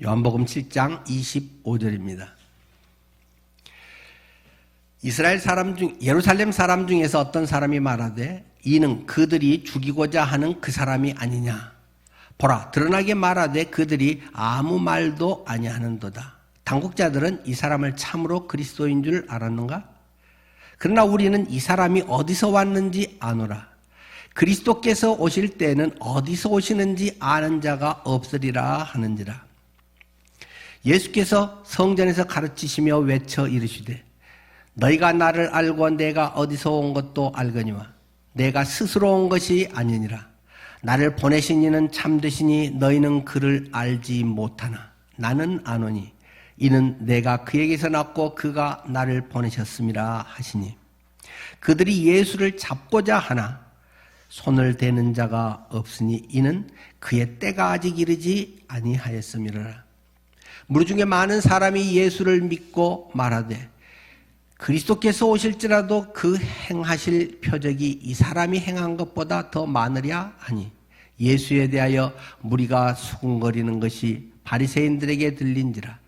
요한복음 7장 25절입니다. 예루살렘 사람 중에서 어떤 사람이 말하되 이는 그들이 죽이고자 하는 그 사람이 아니냐. 보라, 드러나게 말하되 그들이 아무 말도 아니하는도다. 당국자들은 이 사람을 참으로 그리스도인 줄 알았는가? 그러나 우리는 이 사람이 어디서 왔는지 아노라. 그리스도께서 오실 때에는 어디서 오시는지 아는 자가 없으리라 하는지라. 예수께서 성전에서 가르치시며 외쳐 이르시되 너희가 나를 알고 내가 어디서 온 것도 알거니와 내가 스스로 온 것이 아니니라. 나를 보내신 이는 참되시니 너희는 그를 알지 못하나 나는 아노니 이는 내가 그에게서 났고 그가 나를 보내셨음이라 하시니 그들이 예수를 잡고자 하나 손을 대는 자가 없으니 이는 그의 때가 아직 이르지 아니하였음이라. 무리 중에 많은 사람이 예수를 믿고 말하되 그리스도께서 오실지라도 그 행하실 표적이 이 사람이 행한 것보다 더 많으랴 하니 예수에 대하여 무리가 수군거리는 것이 바리새인들에게 들린지라.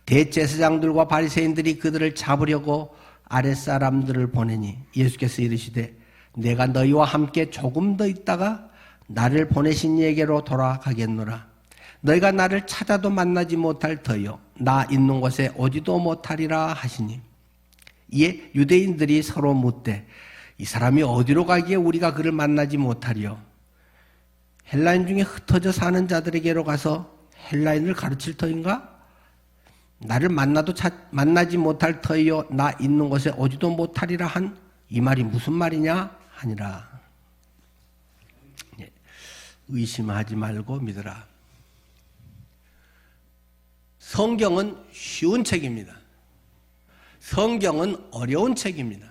대제사장들과 바리새인들이 그들을 잡으려고 아랫사람들을 보내니 예수께서 이르시되 내가 너희와 함께 조금 더 있다가 나를 보내신 이에게로 돌아가겠노라. 너희가 나를 찾아도 만나지 못할 터요 나 있는 곳에 오지도 못하리라 하시니 이에 유대인들이 서로 묻되 이 사람이 어디로 가기에 우리가 그를 만나지 못하리요? 헬라인 중에 흩어져 사는 자들에게로 가서 헬라인을 가르칠 터인가? 나를 만나지 못할 터이요 나 있는 곳에 오지도 못하리라 한 이 말이 무슨 말이냐 하니라. 의심하지 말고 믿으라. 성경은 쉬운 책입니다. 성경은 어려운 책입니다.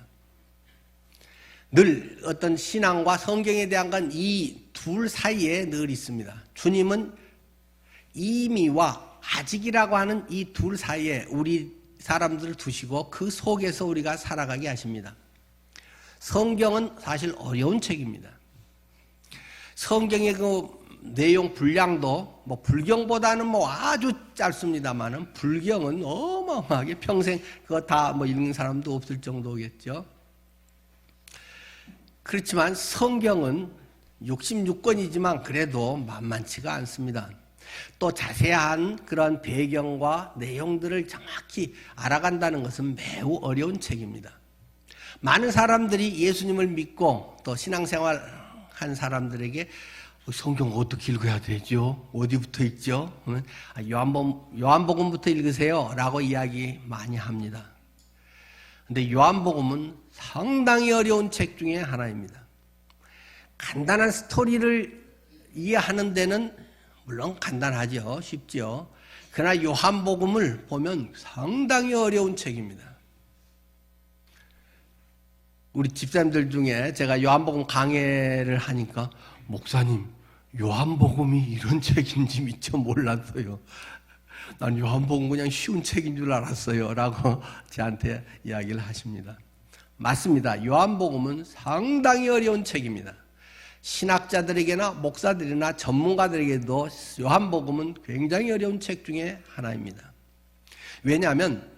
늘 어떤 신앙과 성경에 대한 건 이 둘 사이에 늘 있습니다. 주님은 이미와 아직이라고 하는 이 둘 사이에 우리 사람들을 두시고 그 속에서 우리가 살아가게 하십니다. 성경은 사실 어려운 책입니다. 성경의 그 내용 분량도 불경보다는 아주 짧습니다만은 불경은 어마어마하게 평생 그거 다 읽는 사람도 없을 정도겠죠. 그렇지만 성경은 66권이지만 그래도 만만치가 않습니다. 또 자세한 그런 배경과 내용들을 정확히 알아간다는 것은 매우 어려운 책입니다. 많은 사람들이 예수님을 믿고 또 신앙생활 한 사람들에게 성경 어떻게 읽어야 되죠? 어디부터 읽죠? 요한복음부터 읽으세요 라고 이야기 많이 합니다. 그런데 요한복음은 상당히 어려운 책 중에 하나입니다. 간단한 스토리를 이해하는 데는 물론 간단하죠. 쉽죠. 그러나 요한복음을 보면 상당히 어려운 책입니다. 우리 집사님들 중에 제가 요한복음 강해를 하니까 목사님 요한복음이 이런 책인지 미처 몰랐어요. 난 요한복음 그냥 쉬운 책인 줄 알았어요 라고 저한테 이야기를 하십니다. 맞습니다. 요한복음은 상당히 어려운 책입니다. 신학자들에게나 목사들이나 전문가들에게도 요한복음은 굉장히 어려운 책 중에 하나입니다. 왜냐하면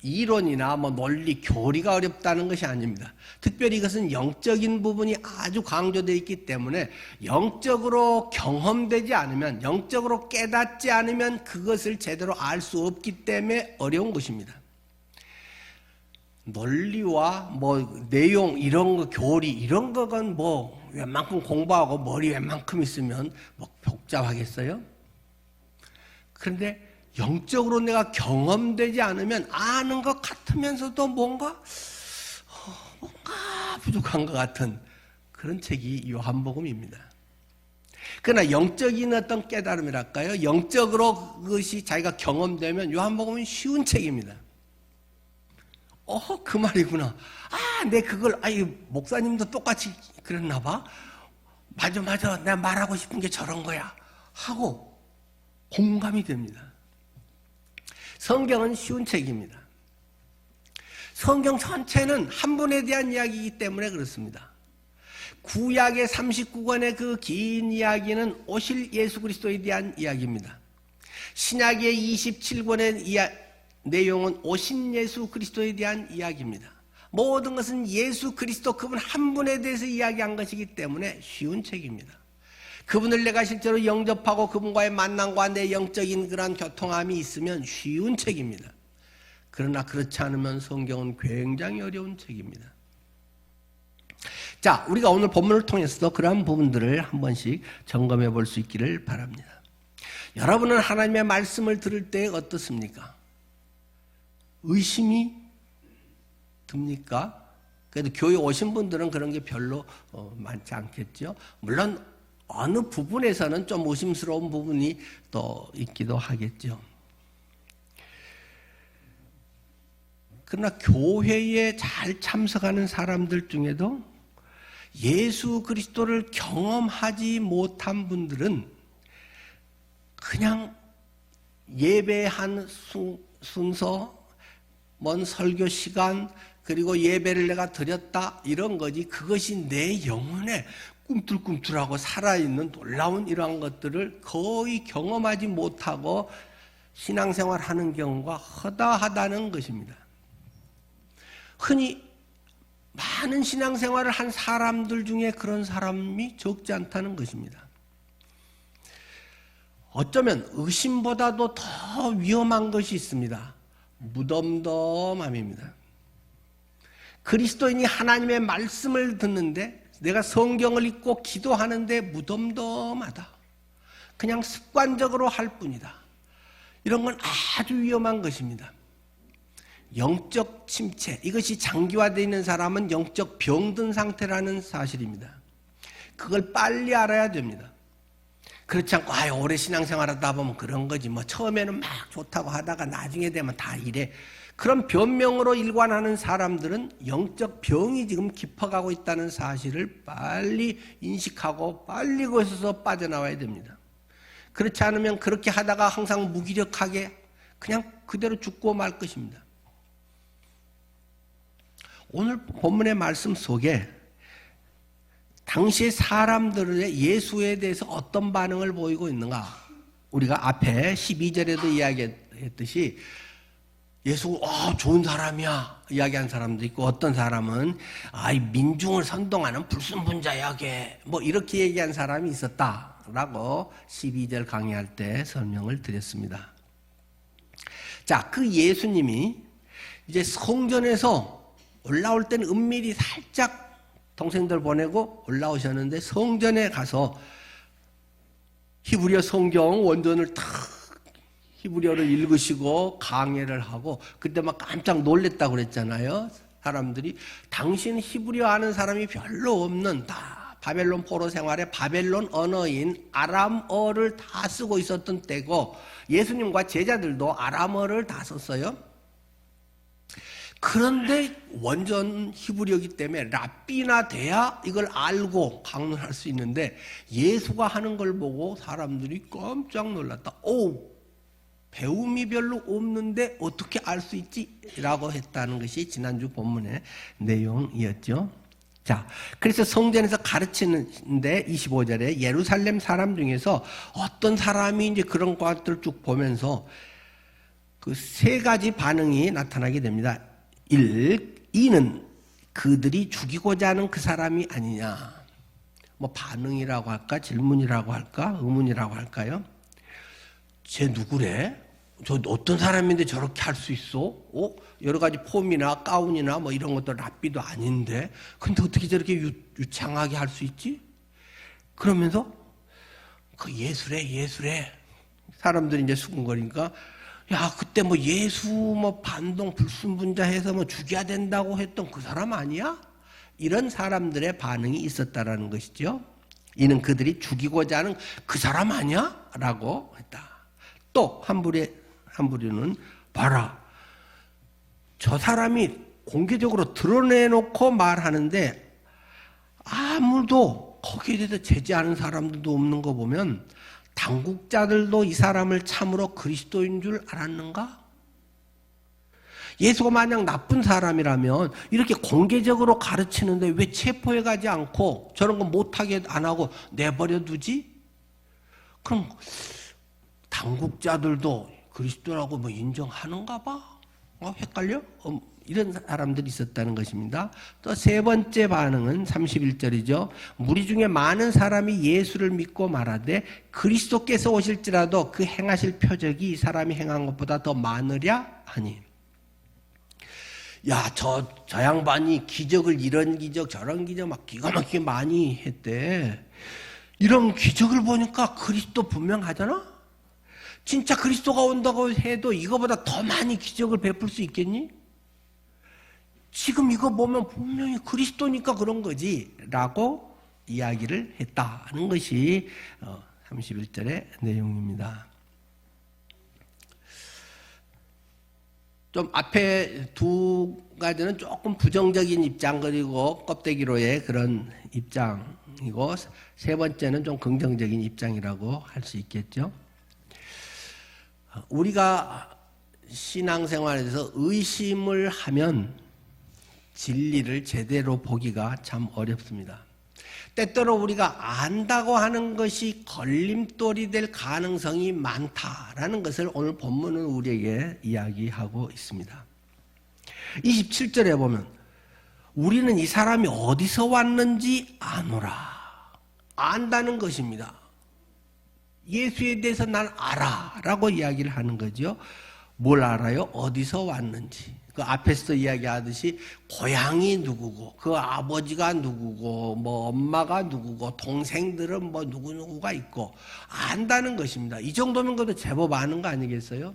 이론이나 논리, 교리가 어렵다는 것이 아닙니다. 특별히 이것은 영적인 부분이 아주 강조되어 있기 때문에 영적으로 경험되지 않으면, 영적으로 깨닫지 않으면 그것을 제대로 알 수 없기 때문에 어려운 것입니다. 논리와 내용 이런 거, 교리 이런 거건 웬만큼 공부하고 머리 웬만큼 있으면 복잡하겠어요? 그런데 영적으로 내가 경험되지 않으면 아는 것 같으면서도 뭔가 부족한 것 같은 그런 책이 요한복음입니다. 그러나 영적인 어떤 깨달음이랄까요? 영적으로 그것이 자기가 경험되면 요한복음은 쉬운 책입니다. 그 말이구나. 내 그걸, 목사님도 똑같이 그랬나 봐. 맞아. 내가 말하고 싶은 게 저런 거야. 하고 공감이 됩니다. 성경은 쉬운 책입니다. 성경 전체는 한 분에 대한 이야기이기 때문에 그렇습니다. 구약의 39권의 그 긴 이야기는 오실 예수 그리스도에 대한 이야기입니다. 신약의 27권의 내용은 오신 예수 그리스도에 대한 이야기입니다. 모든 것은 예수 그리스도 그분 한 분에 대해서 이야기한 것이기 때문에 쉬운 책입니다. 그분을 내가 실제로 영접하고 그분과의 만남과 내 영적인 그런 교통함이 있으면 쉬운 책입니다. 그러나 그렇지 않으면 성경은 굉장히 어려운 책입니다. 자, 우리가 오늘 본문을 통해서도 그러한 부분들을 한 번씩 점검해 볼 수 있기를 바랍니다. 여러분은 하나님의 말씀을 들을 때 어떻습니까? 의심이 듭니까? 그래도 교회 오신 분들은 그런 게 별로 많지 않겠죠. 물론 어느 부분에서는 좀 의심스러운 부분이 또 있기도 하겠죠. 그러나 교회에 잘 참석하는 사람들 중에도 예수 그리스도를 경험하지 못한 분들은 그냥 예배한 순서, 먼 설교 시간, 그리고 예배를 내가 드렸다 이런 거지, 그것이 내 영혼에 꿈틀꿈틀하고 살아있는 놀라운 이러한 것들을 거의 경험하지 못하고 신앙생활하는 경우가 허다하다는 것입니다. 흔히 많은 신앙생활을 한 사람들 중에 그런 사람이 적지 않다는 것입니다. 어쩌면 의심보다도 더 위험한 것이 있습니다. 무덤덤함입니다. 그리스도인이 하나님의 말씀을 듣는데, 내가 성경을 읽고 기도하는데 무덤덤하다. 그냥 습관적으로 할 뿐이다. 이런 건 아주 위험한 것입니다. 영적 침체, 이것이 장기화되어 있는 사람은 영적 병든 상태라는 사실입니다. 그걸 빨리 알아야 됩니다. 그렇지 않고 오래 신앙생활하다 보면 그런 거지, 뭐 처음에는 막 좋다고 하다가 나중에 되면 다 이래, 그런 변명으로 일관하는 사람들은 영적 병이 지금 깊어가고 있다는 사실을 빨리 인식하고 빨리 거기서 빠져나와야 됩니다. 그렇지 않으면 그렇게 하다가 항상 무기력하게 그냥 그대로 죽고 말 것입니다. 오늘 본문의 말씀 속에 당시의 사람들의 예수에 대해서 어떤 반응을 보이고 있는가? 우리가 앞에 12절에도 이야기했듯이 예수 좋은 사람이야 이야기한 사람도 있고, 어떤 사람은 민중을 선동하는 불순분자야 걔, 뭐 이렇게 얘기한 사람이 있었다라고 12절 강의할 때 설명을 드렸습니다. 자, 그 예수님이 이제 성전에서 올라올 때는 은밀히 살짝 동생들 보내고 올라오셨는데, 성전에 가서 히브리어 성경 원전을 탁 히브리어를 읽으시고 강해를 하고, 그때 막 깜짝 놀랬다고 그랬잖아요. 사람들이 당신 히브리어 아는 사람이 별로 없는, 다 바벨론 포로 생활에 바벨론 언어인 아람어를 다 쓰고 있었던 때고, 예수님과 제자들도 아람어를 다 썼어요. 그런데 원전 히브리어이기 때문에 랍비나 돼야 이걸 알고 강론할 수 있는데, 예수가 하는 걸 보고 사람들이 깜짝 놀랐다. 배움이 별로 없는데 어떻게 알 수 있지? 라고 했다는 것이 지난주 본문의 내용이었죠. 자, 그래서 성전에서 가르치는데 25절에 예루살렘 사람 중에서 어떤 사람이 이제 그런 것들을 쭉 보면서 그 세 가지 반응이 나타나게 됩니다. 2는 그들이 죽이고자 하는 그 사람이 아니냐. 뭐 반응이라고 할까, 질문이라고 할까, 의문이라고 할까요? 쟤 누구래? 저 어떤 사람인데 저렇게 할 수 있어? 여러 가지 폼이나 가운이나 뭐 이런 것도 랍비도 아닌데, 근데 어떻게 저렇게 유창하게 할 수 있지? 그러면서 그 예수래. 사람들이 이제 수군거리니까, 야, 그때 뭐 예수 뭐 반동 불순분자 해서 뭐 죽여야 된다고 했던 그 사람 아니야? 이런 사람들의 반응이 있었다라는 것이죠. 이는 그들이 죽이고자 하는 그 사람 아니야? 라고 했다. 또 한 부류는 봐라, 저 사람이 공개적으로 드러내놓고 말하는데 아무도 거기에 대해서 제지하는 사람들도 없는 거 보면 당국자들도 이 사람을 참으로 그리스도인 줄 알았는가? 예수가 만약 나쁜 사람이라면 이렇게 공개적으로 가르치는데 왜 체포해 가지 않고 저런 거 못하게 안 하고 내버려 두지? 그럼 당국자들도 그리스도라고 뭐 인정하는가 봐? 헷갈려? 이런 사람들이 있었다는 것입니다. 또 세 번째 반응은 31절이죠. 무리 중에 많은 사람이 예수를 믿고 말하되 그리스도께서 오실지라도 그 행하실 표적이 이 사람이 행한 것보다 더 많으랴 하니. 야, 저 양반이 기적을 이런 기적 저런 기적 막 기가 막히게 많이 했대. 이런 기적을 보니까 그리스도 분명하잖아? 진짜 그리스도가 온다고 해도 이거보다 더 많이 기적을 베풀 수 있겠니? 지금 이거 보면 분명히 그리스도니까 그런 거지 라고 이야기를 했다는 것이 31절의 내용입니다. 좀 앞에 두 가지는 조금 부정적인 입장 그리고 껍데기로의 그런 입장이고 세 번째는 좀 긍정적인 입장이라고 할 수 있겠죠. 우리가 신앙생활에서 의심을 하면 진리를 제대로 보기가 참 어렵습니다. 때때로 우리가 안다고 하는 것이 걸림돌이 될 가능성이 많다라는 것을 오늘 본문은 우리에게 이야기하고 있습니다. 27절에 보면 우리는 이 사람이 어디서 왔는지 아노라. 안다는 것입니다. 예수에 대해서 난 알아 라고 이야기를 하는 거죠. 뭘 알아요? 어디서 왔는지. 그 앞에서 이야기하듯이 고향이 누구고 그 아버지가 누구고 뭐 엄마가 누구고 동생들은 뭐 누구누구가 있고 안다는 것입니다. 이 정도면 그래도 제법 아는 거 아니겠어요?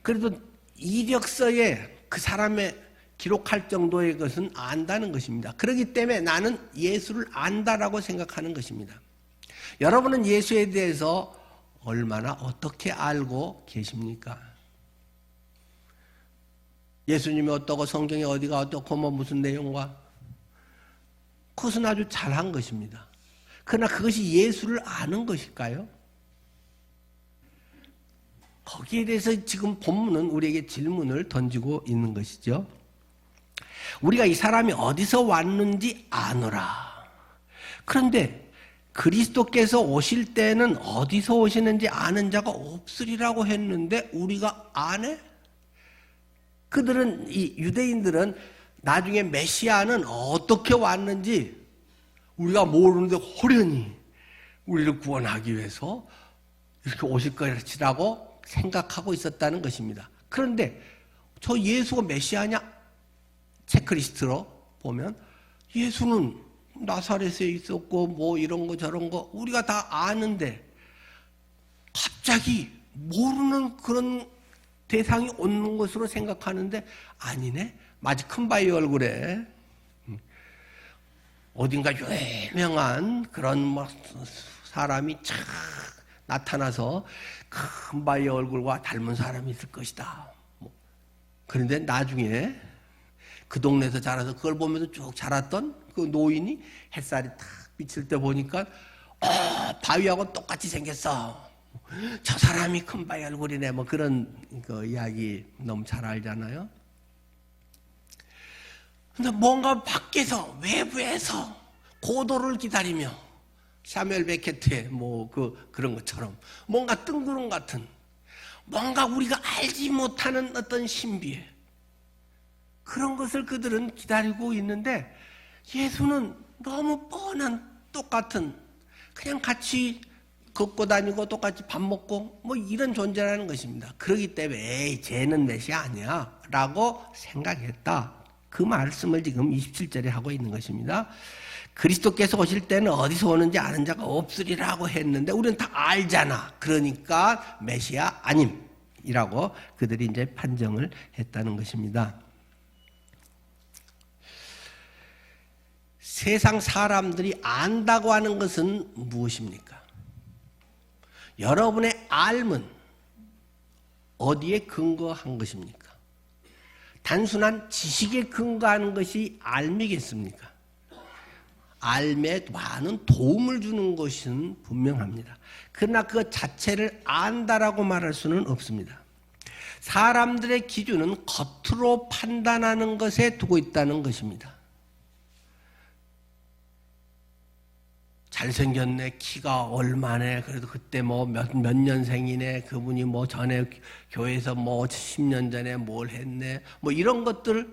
그래도 이력서에 그 사람의 기록할 정도의 것은 안다는 것입니다. 그렇기 때문에 나는 예수를 안다라고 생각하는 것입니다. 여러분은 예수에 대해서 얼마나 어떻게 알고 계십니까? 예수님이 어떠고 성경에 어디가 어떻고 뭐 무슨 내용과 그것은 아주 잘한 것입니다. 그러나 그것이 예수를 아는 것일까요? 거기에 대해서 지금 본문은 우리에게 질문을 던지고 있는 것이죠. 우리가 이 사람이 어디서 왔는지 아노라. 그런데 그리스도께서 오실 때는 어디서 오시는지 아는 자가 없으리라고 했는데 우리가 아네? 그들은 이 유대인들은 나중에 메시아는 어떻게 왔는지 우리가 모르는데 호련히 우리를 구원하기 위해서 이렇게 오실 것이라고 생각하고 있었다는 것입니다. 그런데 저 예수가 메시아냐? 체크리스트로 보면 예수는 나사렛에 있었고 뭐 이런 거 저런 거 우리가 다 아는데 갑자기 모르는 그런 대상이 오는 것으로 생각하는데 아니네. 마치 큰바위 얼굴에 어딘가 유명한 그런 뭐 사람이 착 나타나서 큰바위 얼굴과 닮은 사람이 있을 것이다. 그런데 나중에 그 동네에서 자라서 그걸 보면서 쭉 자랐던 그 노인이 햇살이 탁 비칠 때 보니까 바위하고 똑같이 생겼어. 저 사람이 큰바위 얼굴이네. 뭐 그런 그 이야기 너무 잘 알잖아요. 근데 뭔가 밖에서 외부에서 고도를 기다리며 샤멜 베케트의 뭐 그런 것처럼 뭔가 뜬구름 같은 뭔가 우리가 알지 못하는 어떤 신비에 그런 것을 그들은 기다리고 있는데 예수는 너무 뻔한 똑같은 그냥 같이 걷고 다니고 똑같이 밥 먹고 뭐 이런 존재라는 것입니다. 그렇기 때문에 에이 쟤는 메시아 아니야 라고 생각했다. 그 말씀을 지금 27절에 하고 있는 것입니다. 그리스도께서 오실 때는 어디서 오는지 아는 자가 없으리라고 했는데 우리는 다 알잖아. 그러니까 메시아 아님이라고 그들이 이제 판정을 했다는 것입니다. 세상 사람들이 안다고 하는 것은 무엇입니까? 여러분의 알은 어디에 근거한 것입니까? 단순한 지식에 근거하는 것이 알미겠습니까? 알에 많은 도움을 주는 것은 분명합니다. 그러나 그 자체를 안다라고 말할 수는 없습니다. 사람들의 기준은 겉으로 판단하는 것에 두고 있다는 것입니다. 잘생겼네, 키가 얼마네, 그래도 그때 뭐 몇 년생이네, 그분이 뭐 전에 교회에서 뭐 10년 전에 뭘 했네, 뭐 이런 것들,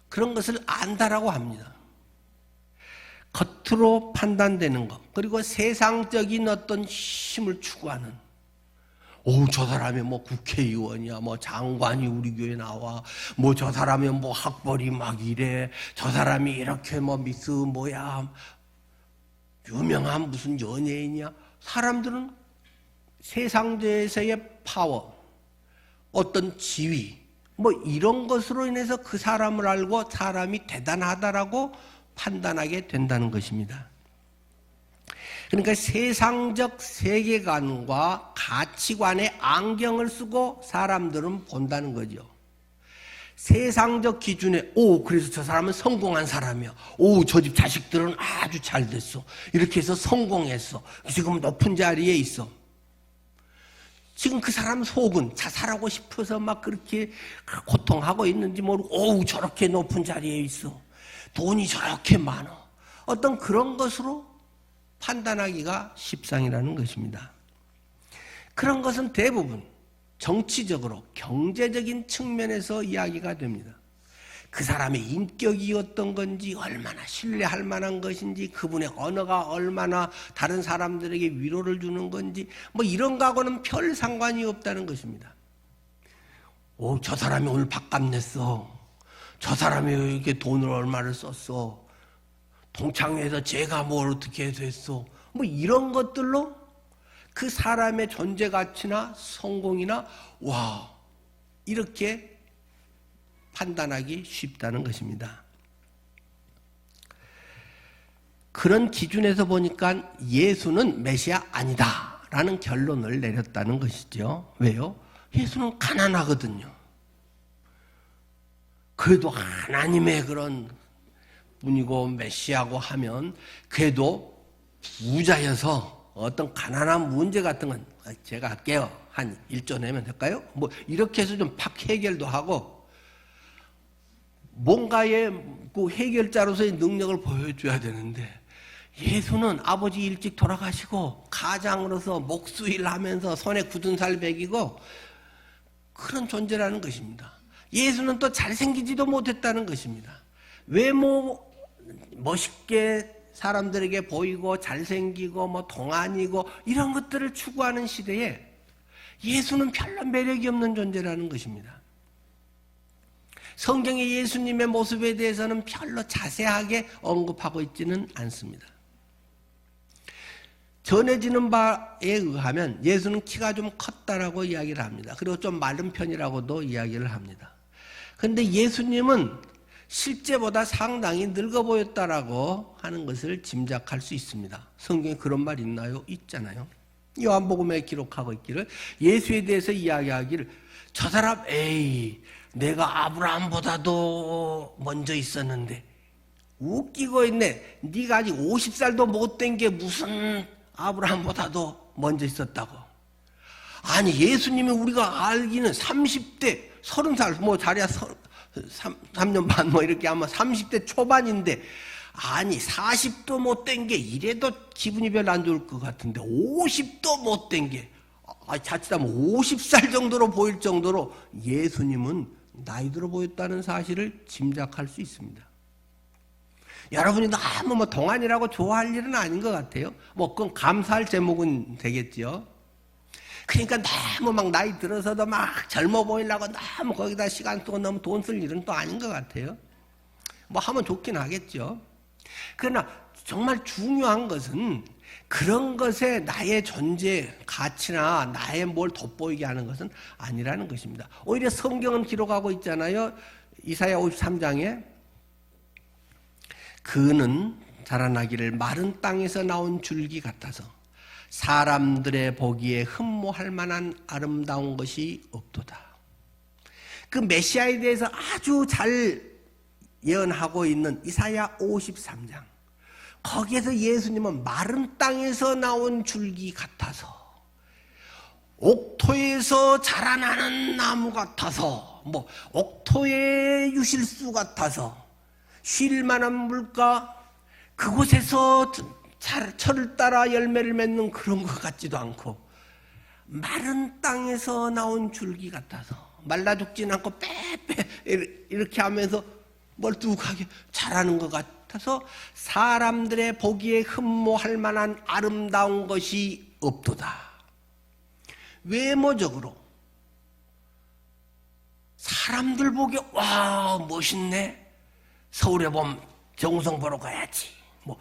그런 것을 안다라고 합니다. 겉으로 판단되는 것, 그리고 세상적인 어떤 힘을 추구하는, 저 사람이 뭐 국회의원이야, 뭐 장관이 우리 교회 나와, 뭐 저 사람이 뭐 학벌이 막 이래, 저 사람이 이렇게 뭐 미스 뭐야, 유명한 무슨 연예인이야. 사람들은 세상에서의 파워, 어떤 지위, 뭐 이런 것으로 인해서 그 사람을 알고 사람이 대단하다라고 판단하게 된다는 것입니다. 그러니까 세상적 세계관과 가치관에 안경을 쓰고 사람들은 본다는 거죠. 세상적 기준에 그래서 저 사람은 성공한 사람이야. 저 집 자식들은 아주 잘 됐어. 이렇게 해서 성공했어. 지금 높은 자리에 있어. 지금 그 사람 속은 자살하고 싶어서 막 그렇게 고통하고 있는지 모르고 저렇게 높은 자리에 있어. 돈이 저렇게 많아. 어떤 그런 것으로 판단하기가 십상이라는 것입니다. 그런 것은 대부분 정치적으로 경제적인 측면에서 이야기가 됩니다. 그 사람의 인격이 어떤 건지, 얼마나 신뢰할 만한 것인지, 그분의 언어가 얼마나 다른 사람들에게 위로를 주는 건지, 뭐 이런 거하고는 별 상관이 없다는 것입니다. 저 사람이 오늘 밥값 냈어. 저 사람이 이렇게 돈을 얼마를 썼어. 동창회에서 제가 뭘 어떻게 됐어. 뭐 이런 것들로 그 사람의 존재 가치나 성공이나 이렇게 판단하기 쉽다는 것입니다. 그런 기준에서 보니까 예수는 메시아 아니다라는 결론을 내렸다는 것이죠. 왜요? 예수는 가난하거든요. 그래도 하나님의 그런 분이고 메시아고 하면 그래도 부자여서 어떤 가난한 문제 같은 건 제가 할게요. 한 1조 내면 될까요? 뭐 이렇게 해서 좀 팍 해결도 하고 뭔가의 그 해결자로서의 능력을 보여줘야 되는데 예수는 아버지 일찍 돌아가시고 가장으로서 목수일 하면서 손에 굳은 살 베기고 그런 존재라는 것입니다. 예수는 또 잘생기지도 못했다는 것입니다. 외모 멋있게 사람들에게 보이고 잘생기고 뭐 동안이고 이런 것들을 추구하는 시대에 예수는 별로 매력이 없는 존재라는 것입니다. 성경의 예수님의 모습에 대해서는 별로 자세하게 언급하고 있지는 않습니다. 전해지는 바에 의하면 예수는 키가 좀 컸다라고 이야기를 합니다. 그리고 좀 마른 편이라고도 이야기를 합니다. 그런데 예수님은 실제보다 상당히 늙어 보였다라고 하는 것을 짐작할 수 있습니다. 성경에 그런 말 있나요? 있잖아요. 요한복음에 기록하고 있기를 예수에 대해서 이야기하기를 저 사람 내가 아브라함보다도 먼저 있었는데 웃기고 있네. 네가 아직 50살도 못 된 게 무슨 아브라함보다도 먼저 있었다고. 아니 예수님이 우리가 알기는 30대 30살 뭐 자리야 3년 반 뭐 이렇게 아마 30대 초반인데 아니 40도 못 된 게 이래도 기분이 별로 안 좋을 것 같은데 50도 못 된 게 자칫하면 50살 정도로 보일 정도로 예수님은 나이 들어 보였다는 사실을 짐작할 수 있습니다. 여러분이 너무 뭐 동안이라고 좋아할 일은 아닌 것 같아요. 뭐 그건 감사할 제목은 되겠죠. 그러니까 너무 막 나이 들어서도 막 젊어 보이려고 너무 거기다 시간 쓰고 너무 돈 쓸 일은 또 아닌 것 같아요. 뭐 하면 좋긴 하겠죠. 그러나 정말 중요한 것은 그런 것에 나의 존재 가치나 나의 뭘 돋보이게 하는 것은 아니라는 것입니다. 오히려 성경은 기록하고 있잖아요. 이사야 53장에 그는 자라나기를 마른 땅에서 나온 줄기 같아서 사람들의 보기에 흠모할 만한 아름다운 것이 없도다. 그 메시아에 대해서 아주 잘 예언하고 있는 이사야 53장. 거기에서 예수님은 마른 땅에서 나온 줄기 같아서 옥토에서 자라나는 나무 같아서 뭐 옥토의 유실수 같아서 쉴 만한 물가 그곳에서 철을 따라 열매를 맺는 그런 것 같지도 않고 마른 땅에서 나온 줄기 같아서 말라 죽진 않고 빼빼 이렇게 하면서 멀뚱하게 자라는 것 같아서 사람들의 보기에 흠모할 만한 아름다운 것이 없도다. 외모적으로 사람들 보기에 와 멋있네. 서울에 보면 정우성 보러 가야지. 뭐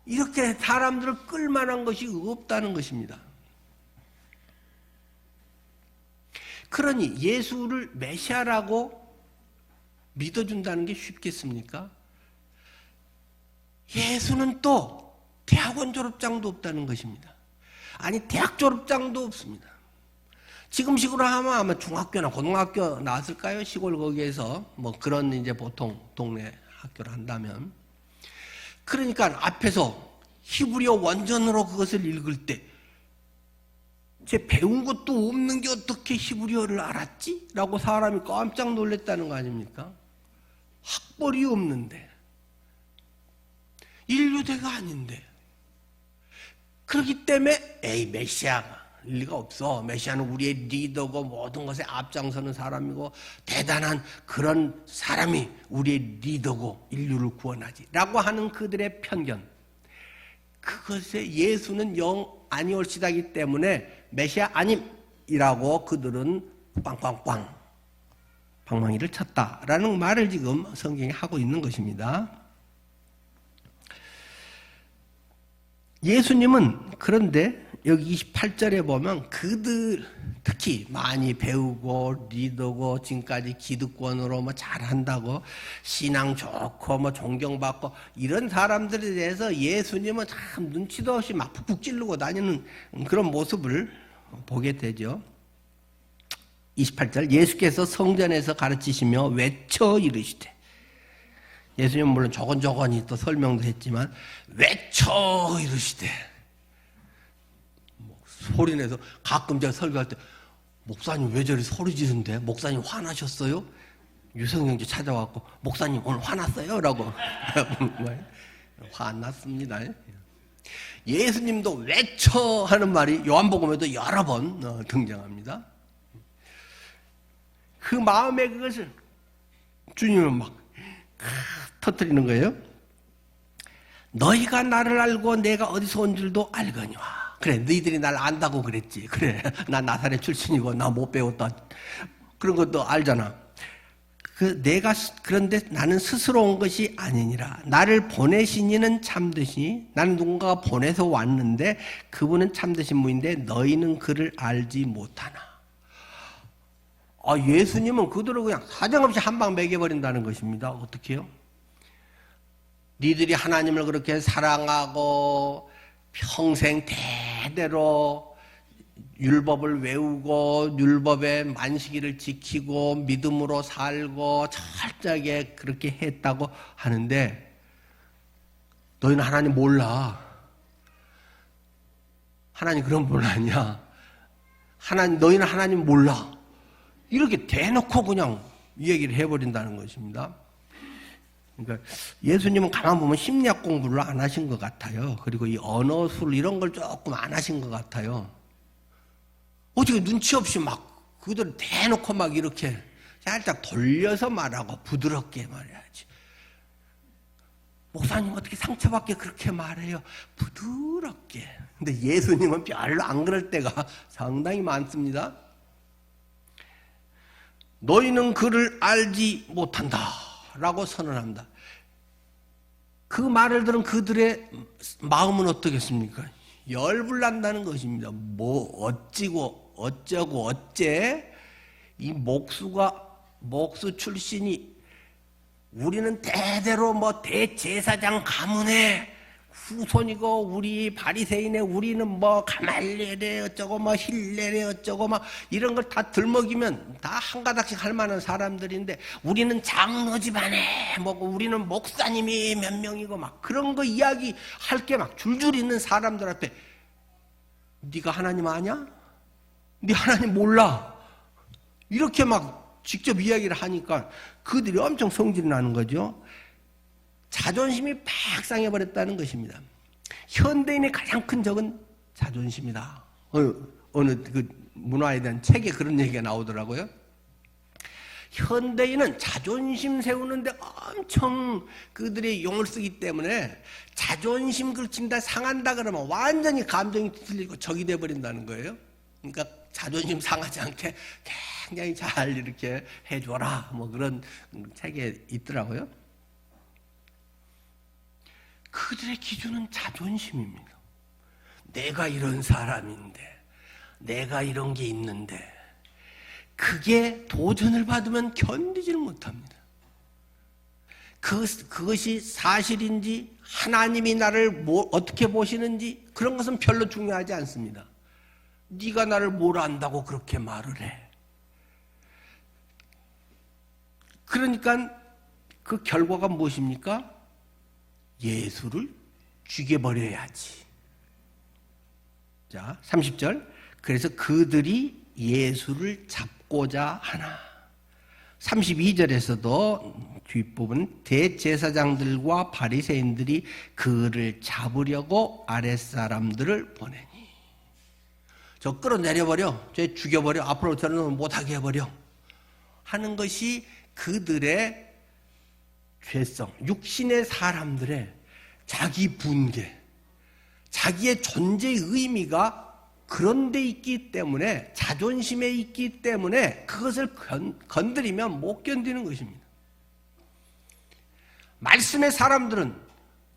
이렇게 사람들을 끌만한 것이 없다는 것입니다. 그러니 예수를 메시아라고 믿어준다는 게 쉽겠습니까? 예수는 또 대학원 졸업장도 없다는 것입니다. 아니 대학 졸업장도 없습니다. 지금식으로 하면 아마 중학교나 고등학교 나왔을까요? 시골 거기에서 뭐 그런 이제 보통 동네 학교를 한다면. 그러니까 앞에서 히브리어 원전으로 그것을 읽을 때 제 배운 것도 없는 게 어떻게 히브리어를 알았지? 라고 사람이 깜짝 놀랐다는 거 아닙니까? 학벌이 없는데 인류대가 아닌데 그렇기 때문에 메시아가 리가 없어. 메시아는 우리의 리더고 모든 것에 앞장서는 사람이고 대단한 그런 사람이 우리의 리더고 인류를 구원하지 라고 하는 그들의 편견, 그것에 예수는 영 아니올시다기 때문에 메시아 아님이라고 그들은 빵빵빵 방망이를 쳤다라는 말을 지금 성경이 하고 있는 것입니다. 예수님은 그런데 여기 28절에 보면 그들 특히 많이 배우고 리더고 지금까지 기득권으로 뭐 잘한다고 신앙 좋고 뭐 존경받고 이런 사람들에 대해서 예수님은 참 눈치도 없이 막 푹푹 찌르고 다니는 그런 모습을 보게 되죠. 28절 예수께서 성전에서 가르치시며 외쳐 이르시되, 예수님은 물론 조곤조곤히 또 설명도 했지만 외쳐 이르시되 소리내서 가끔 제가 설교할 때 목사님 왜 저리 소리 지른데? 목사님 화나셨어요? 유성형제 찾아왔고 목사님 오늘 화났어요? 라고 화 안 났습니다. 예수님도 외쳐 하는 말이 요한복음에도 여러 번 등장합니다. 그 마음에 그것을 주님은 막 터뜨리는 거예요. 너희가 나를 알고 내가 어디서 온 줄도 알거니와. 그래, 너희들이 날 안다고 그랬지. 그래, 나 나사렛 출신이고 나 못 배웠다. 그런 것도 알잖아. 그런데 나는 스스로 온 것이 아니니라. 나를 보내신 이는 참되시니 나는 누군가가 보내서 왔는데 그분은 참되신 분인데 너희는 그를 알지 못하나. 예수님은 그들을 그냥 사정없이 한 방 먹여버린다는 것입니다. 어떻게 해요? 니들이 하나님을 그렇게 사랑하고 평생 대대로 율법을 외우고 율법의 만시기를 지키고 믿음으로 살고 철저하게 그렇게 했다고 하는데 너희는 하나님 몰라. 하나님 그런 분 아니야. 너희는 하나님 몰라. 이렇게 대놓고 그냥 이 얘기를 해버린다는 것입니다. 그러니까 예수님은 가만 보면 심리학 공부를 안 하신 것 같아요. 그리고 이 언어술 이런 걸 조금 안 하신 것 같아요. 어떻게 눈치 없이 막 그들 대놓고 막 이렇게 살짝 돌려서 말하고 부드럽게 말해야지. 목사님 어떻게 상처받게 그렇게 말해요? 부드럽게. 근데 예수님은 별로 안 그럴 때가 상당히 많습니다. 너희는 그를 알지 못한다 라고 선언합니다. 그 말을 들은 그들의 마음은 어떻겠습니까? 열불난다는 것입니다. 뭐 어찌고 어쩌고 어째 이 목수 출신이 우리는 대대로 뭐 대제사장 가문의 후손이고 우리 바리새인의 우리는 뭐 가말리엘에 어쩌고 뭐 힐렐에 어쩌고 막 이런 걸 다 들먹이면 다 한 가닥씩 할 만한 사람들인데 우리는 장로 집안에 뭐고 우리는 목사님이 몇 명이고 막 그런 거 이야기 할 게 막 줄줄 있는 사람들 앞에 네가 하나님 아냐? 네 하나님 몰라. 이렇게 막 직접 이야기를 하니까 그들이 엄청 성질이 나는 거죠. 자존심이 팍 상해버렸다는 것입니다. 현대인의 가장 큰 적은 자존심이다. 어느 그 문화에 대한 책에 그런 얘기가 나오더라고요. 현대인은 자존심 세우는데 엄청 그들의 용을 쓰기 때문에 자존심 그친다 상한다 그러면 완전히 감정이 틀리고 적이 돼버린다는 거예요. 그러니까 자존심 상하지 않게 굉장히 잘 이렇게 해줘라 뭐 그런 책에 있더라고요. 그들의 기준은 자존심입니다. 내가 이런 사람인데, 내가 이런 게 있는데, 그게 도전을 받으면 견디지를 못합니다. 그것이 사실인지, 하나님이 나를 어떻게 보시는지, 그런 것은 별로 중요하지 않습니다. 네가 나를 뭘 안다고 그렇게 말을 해. 그러니까 그 결과가 무엇입니까? 예수를 죽여버려야지. 자, 30절. 그래서 그들이 예수를 잡고자 하나. 32절에서도 뒷부분 대제사장들과 바리새인들이 그를 잡으려고 아랫사람들을 보내니. 저 끌어내려버려. 저 죽여버려. 앞으로 저는 못하게 해버려. 하는 것이 그들의 죄성, 육신의 사람들의 자기 분계, 자기의 존재의 의미가 그런 데 있기 때문에, 자존심에 있기 때문에 그것을 건드리면 못 견디는 것입니다. 말씀의 사람들은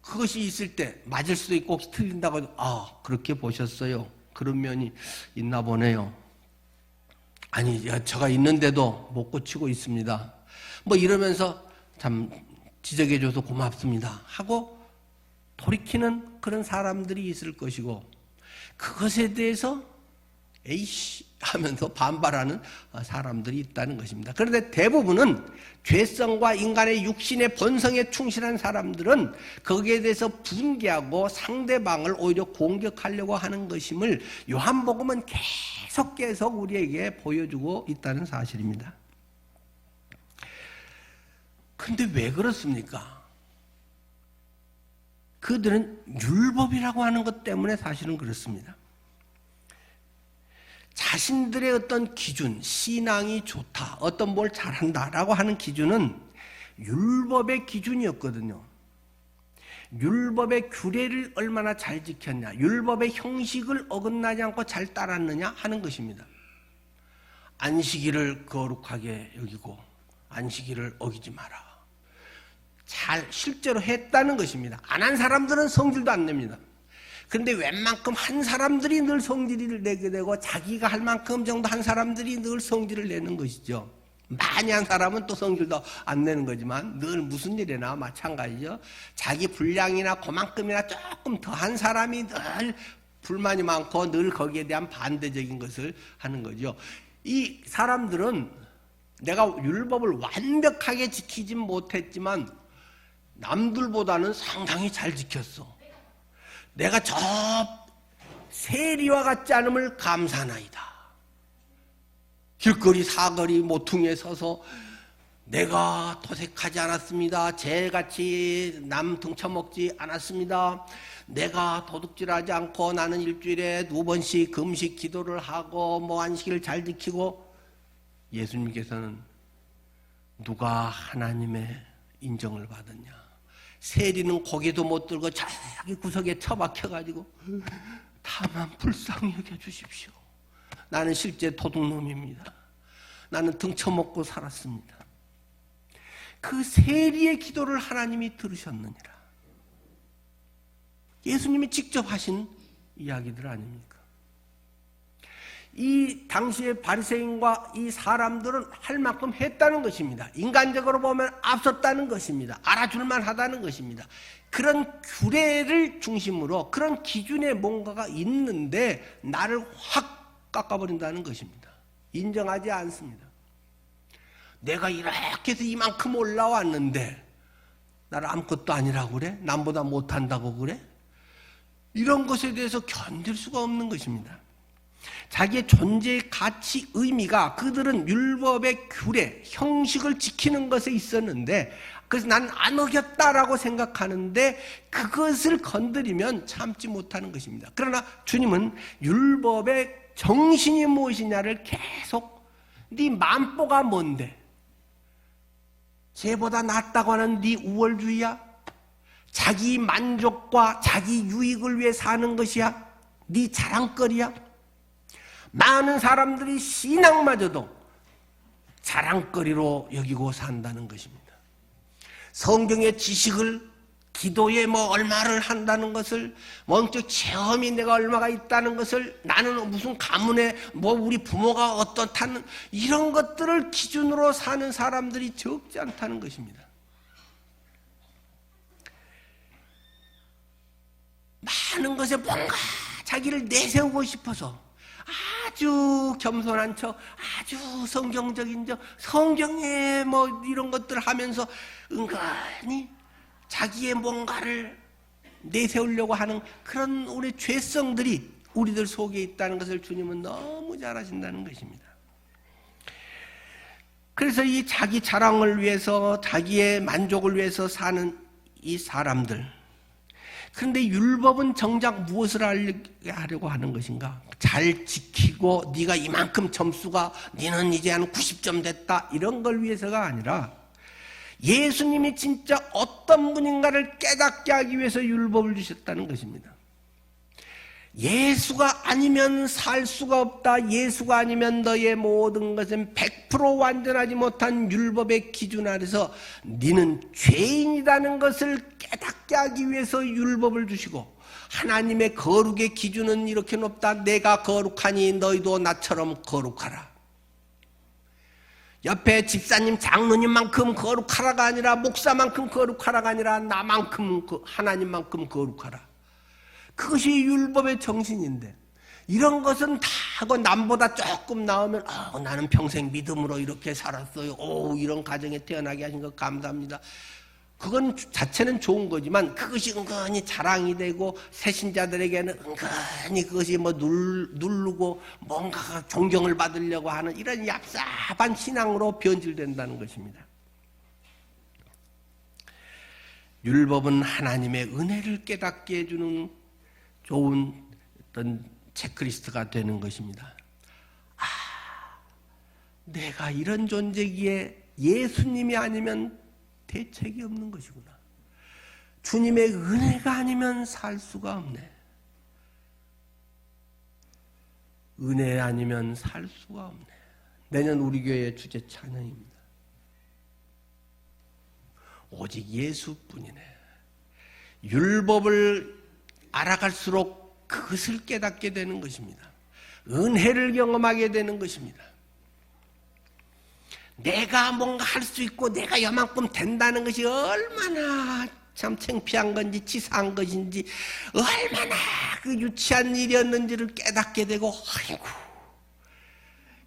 그것이 있을 때 맞을 수도 있고 틀린다고 해도 그렇게 보셨어요. 그런 면이 있나 보네요. 아니, 저가 있는데도 못 고치고 있습니다. 뭐 이러면서 참 지적해줘서 고맙습니다 하고 돌이키는 그런 사람들이 있을 것이고, 그것에 대해서 에이씨 하면서 반발하는 사람들이 있다는 것입니다. 그런데 대부분은 죄성과 인간의 육신의 본성에 충실한 사람들은 거기에 대해서 분개하고 상대방을 오히려 공격하려고 하는 것임을 요한복음은 계속 우리에게 보여주고 있다는 사실입니다. 근데 왜 그렇습니까? 그들은 율법이라고 하는 것 때문에 사실은 그렇습니다. 자신들의 어떤 기준, 신앙이 좋다, 어떤 뭘 잘한다라고 하는 기준은 율법의 기준이었거든요. 율법의 규례를 얼마나 잘 지켰냐, 율법의 형식을 어긋나지 않고 잘 따랐느냐 하는 것입니다. 안식일을 거룩하게 여기고 안식일을 어기지 마라. 잘 실제로 했다는 것입니다. 안 한 사람들은 성질도 안 냅니다. 그런데 웬만큼 한 사람들이 늘 성질을 내게 되고 자기가 할 만큼 정도 한 사람들이 늘 성질을 내는 것이죠. 많이 한 사람은 또 성질도 안 내는 거지만 늘 무슨 일이나 마찬가지죠. 자기 분량이나 그만큼이나 조금 더 한 사람이 늘 불만이 많고 늘 거기에 대한 반대적인 것을 하는 거죠. 이 사람들은 내가 율법을 완벽하게 지키진 못했지만 남들보다는 상당히 잘 지켰어. 내가 저 세리와 같지 않음을 감사나이다. 길거리 사거리 모퉁이에 서서 내가 도색하지 않았습니다. 쟤같이 남 등쳐먹지 않았습니다. 내가 도둑질하지 않고 나는 일주일에 2번씩 금식 기도를 하고 뭐 안식일을 잘 지키고. 예수님께서는 누가 하나님의 인정을 받았냐? 세리는 고개도 못 들고 자기 구석에 처박혀가지고 다만 불쌍히 여겨주십시오. 나는 실제 도둑놈입니다. 나는 등쳐먹고 살았습니다. 그 세리의 기도를 하나님이 들으셨느니라. 예수님이 직접 하신 이야기들 아닙니까? 이 당시의 바리새인과 이 사람들은 할 만큼 했다는 것입니다. 인간적으로 보면 앞섰다는 것입니다. 알아줄만 하다는 것입니다. 그런 규례를 중심으로 그런 기준에 뭔가가 있는데 나를 확 깎아버린다는 것입니다. 인정하지 않습니다. 내가 이렇게 해서 이만큼 올라왔는데 나를 아무것도 아니라고 그래? 남보다 못한다고 그래? 이런 것에 대해서 견딜 수가 없는 것입니다. 자기의 존재의 가치, 의미가 그들은 율법의 규례, 형식을 지키는 것에 있었는데 그래서 난 안 어겼다라고 생각하는데 그것을 건드리면 참지 못하는 것입니다. 그러나 주님은 율법의 정신이 무엇이냐를 계속 네 만보가 뭔데? 쟤보다 낫다고 하는 네 우월주의야? 자기 만족과 자기 유익을 위해 사는 것이야? 네 자랑거리야? 많은 사람들이 신앙마저도 자랑거리로 여기고 산다는 것입니다. 성경의 지식을 기도에 얼마를 한다는 것을 원격 체험이 내가 얼마가 있다는 것을 나는 무슨 가문에 우리 부모가 어떻다는 이런 것들을 기준으로 사는 사람들이 적지 않다는 것입니다. 많은 것에 뭔가 자기를 내세우고 싶어서 아주 겸손한 척, 아주 성경적인 척, 성경에 이런 것들 하면서 은근히 자기의 뭔가를 내세우려고 하는 그런 우리 죄성들이 우리들 속에 있다는 것을 주님은 너무 잘 아신다는 것입니다. 그래서 이 자기 자랑을 위해서 자기의 만족을 위해서 사는 이 사람들, 그런데 율법은 정작 무엇을 하려고 하는 것인가? 잘 지키고 네가 이만큼 점수가 너는 이제 한 90점 됐다 이런 걸 위해서가 아니라 예수님이 진짜 어떤 분인가를 깨닫게 하기 위해서 율법을 주셨다는 것입니다. 예수가 아니면 살 수가 없다. 예수가 아니면 너의 모든 것은 100% 완전하지 못한 율법의 기준 아래서 너는 죄인이라는 것을 깨닫게 하기 위해서 율법을 주시고, 하나님의 거룩의 기준은 이렇게 높다. 내가 거룩하니 너희도 나처럼 거룩하라. 옆에 집사님 장로님만큼 거룩하라가 아니라, 목사만큼 거룩하라가 아니라 나만큼, 하나님만큼 거룩하라. 그것이 율법의 정신인데, 이런 것은 다 하고 남보다 조금 나오면 나는 평생 믿음으로 이렇게 살았어요. 이런 가정에 태어나게 하신 것 감사합니다. 그건 자체는 좋은 거지만 그것이 은근히 자랑이 되고 새신자들에게는 은근히 그것이 누르고 뭔가 존경을 받으려고 하는 이런 얍삽한 신앙으로 변질된다는 것입니다. 율법은 하나님의 은혜를 깨닫게 해주는 좋은 어떤 체크리스트가 되는 것입니다. 내가 이런 존재기에 예수님이 아니면 대책이 없는 것이구나. 주님의 은혜가 아니면 살 수가 없네. 은혜 아니면 살 수가 없네. 내년 우리 교회의 주제 찬양입니다. 오직 예수뿐이네. 율법을 알아갈수록 그것을 깨닫게 되는 것입니다. 은혜를 경험하게 되는 것입니다. 내가 뭔가 할 수 있고 내가 요만큼 된다는 것이 얼마나 참 창피한 건지 치사한 것인지, 얼마나 그 유치한 일이었는지를 깨닫게 되고, 아이고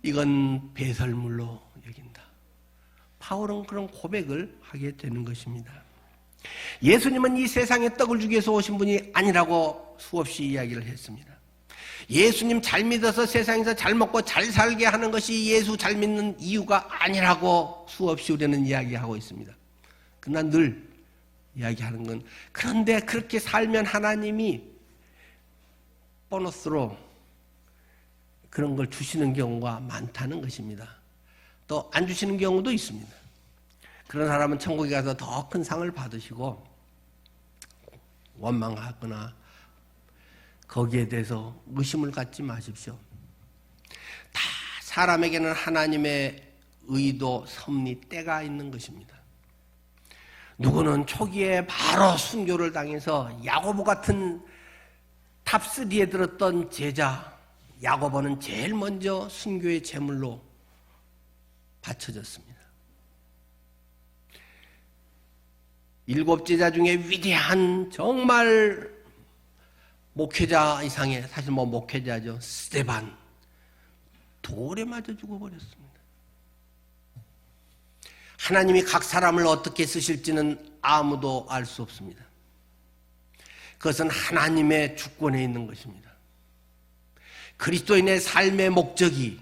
이건 배설물로 여긴다. 바울은 그런 고백을 하게 되는 것입니다. 예수님은 이 세상에 떡을 주기 위해서 오신 분이 아니라고 수없이 이야기를 했습니다. 예수님 잘 믿어서 세상에서 잘 먹고 잘 살게 하는 것이 예수 잘 믿는 이유가 아니라고 수없이 우리는 이야기하고 있습니다. 그러나 늘 이야기하는 건, 그런데 그렇게 살면 하나님이 보너스로 그런 걸 주시는 경우가 많다는 것입니다. 또 안 주시는 경우도 있습니다. 그런 사람은 천국에 가서 더 큰 상을 받으시고 원망하거나 거기에 대해서 의심을 갖지 마십시오. 다 사람에게는 하나님의 의도, 섭리, 때가 있는 것입니다. 누구는 초기에 바로 순교를 당해서 야고보 같은 탑3에 들었던 제자 야고보는 제일 먼저 순교의 제물로 바쳐졌습니다. 7 제자 중에 위대한 정말 목회자 이상의, 사실 목회자죠, 스데반, 돌에 맞아 죽어버렸습니다. 하나님이 각 사람을 어떻게 쓰실지는 아무도 알 수 없습니다. 그것은 하나님의 주권에 있는 것입니다. 그리스도인의 삶의 목적이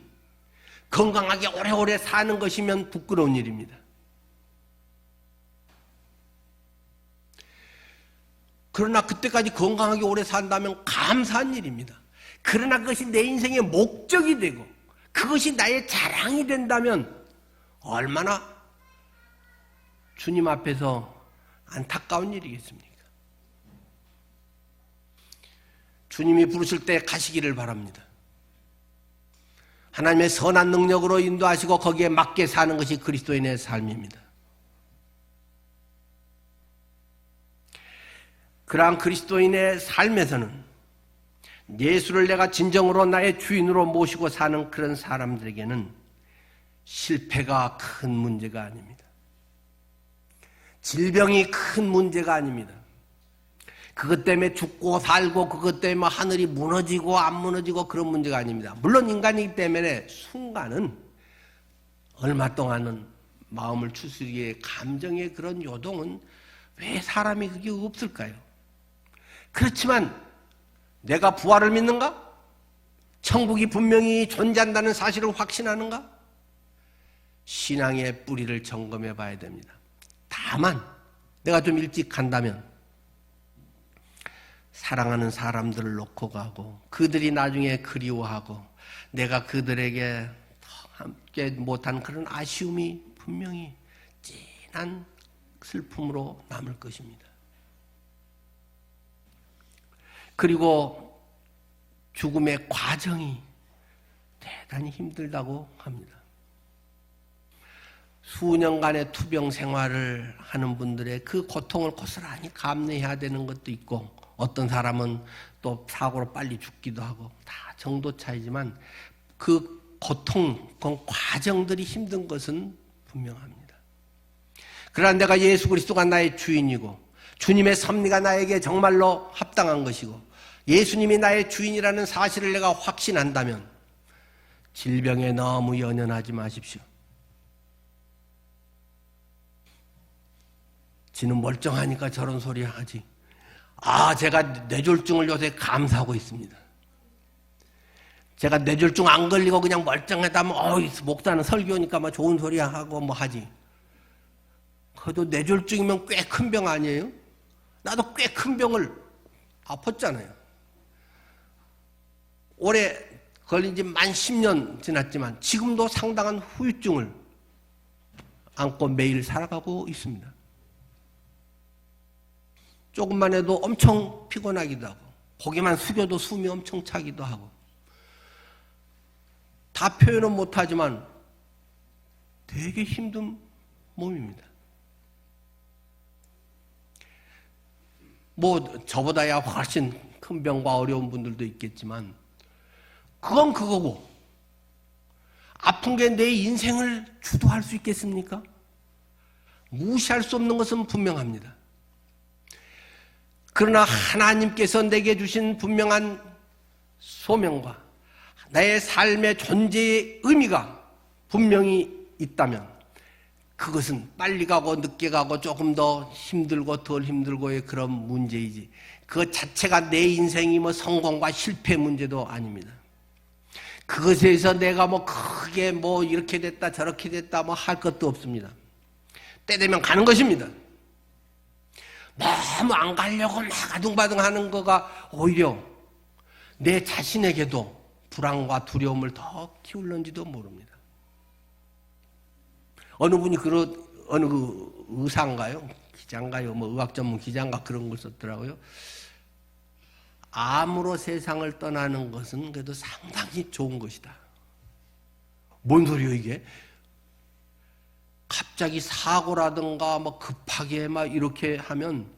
건강하게 오래오래 사는 것이면 부끄러운 일입니다. 그러나 그때까지 건강하게 오래 산다면 감사한 일입니다. 그러나 그것이 내 인생의 목적이 되고 그것이 나의 자랑이 된다면 얼마나 주님 앞에서 안타까운 일이겠습니까? 주님이 부르실 때 가시기를 바랍니다. 하나님의 선한 능력으로 인도하시고 거기에 맞게 사는 것이 그리스도인의 삶입니다. 그러한 그리스도인의 삶에서는 예수를 내가 진정으로 나의 주인으로 모시고 사는 그런 사람들에게는 실패가 큰 문제가 아닙니다. 질병이 큰 문제가 아닙니다. 그것 때문에 죽고 살고 그것 때문에 하늘이 무너지고 안 무너지고 그런 문제가 아닙니다. 물론 인간이기 때문에 순간은 얼마 동안은 마음을 추스리기에 감정의 그런 요동은 왜 사람이 그게 없을까요? 그렇지만 내가 부활을 믿는가? 천국이 분명히 존재한다는 사실을 확신하는가? 신앙의 뿌리를 점검해 봐야 됩니다. 다만 내가 좀 일찍 간다면 사랑하는 사람들을 놓고 가고 그들이 나중에 그리워하고 내가 그들에게 함께 못한 그런 아쉬움이 분명히 진한 슬픔으로 남을 것입니다. 그리고 죽음의 과정이 대단히 힘들다고 합니다. 수년간의 투병 생활을 하는 분들의 그 고통을 고스란히 감내해야 되는 것도 있고 어떤 사람은 또 사고로 빨리 죽기도 하고 다 정도 차이지만 그 고통, 그 과정들이 힘든 것은 분명합니다. 그러나 내가 예수 그리스도가 나의 주인이고 주님의 섭리가 나에게 정말로 합당한 것이고 예수님이 나의 주인이라는 사실을 내가 확신한다면 질병에 너무 연연하지 마십시오. 지는 멀쩡하니까 저런 소리 하지. 제가 뇌졸중을 요새 감사하고 있습니다. 제가 뇌졸중 안 걸리고 그냥 멀쩡하다면 목사는 설교니까 뭐 좋은 소리 하고 뭐 하지. 그래도 뇌졸중이면 꽤 큰 병 아니에요? 나도 꽤 큰 병을 아팠잖아요. 올해 걸린 지 만 10년 지났지만 지금도 상당한 후유증을 안고 매일 살아가고 있습니다. 조금만 해도 엄청 피곤하기도 하고 고개만 숙여도 숨이 엄청 차기도 하고 다 표현은 못하지만 되게 힘든 몸입니다. 뭐 저보다야 훨씬 큰 병과 어려운 분들도 있겠지만 그건 그거고 아픈 게 내 인생을 주도할 수 있겠습니까? 무시할 수 없는 것은 분명합니다. 그러나 하나님께서 내게 주신 분명한 소명과 나의 삶의 존재의 의미가 분명히 있다면 그것은 빨리 가고 늦게 가고 조금 더 힘들고 덜 힘들고의 그런 문제이지 그것 자체가 내 인생이 뭐 성공과 실패 문제도 아닙니다. 그것에 대해서 내가 뭐 크게 뭐 이렇게 됐다 저렇게 됐다 뭐 할 것도 없습니다. 때 되면 가는 것입니다. 너무 안 가려고 막 아둥바둥 하는 거가 오히려 내 자신에게도 불안과 두려움을 더 키울는지도 모릅니다. 어느 분이 어느 그 의사인가요? 기자인가요? 뭐 의학 전문 기자인가 그런 걸 썼더라고요. 암으로 세상을 떠나는 것은 그래도 상당히 좋은 것이다. 뭔 소리예요 이게? 갑자기 사고라든가 뭐 급하게 막 이렇게 하면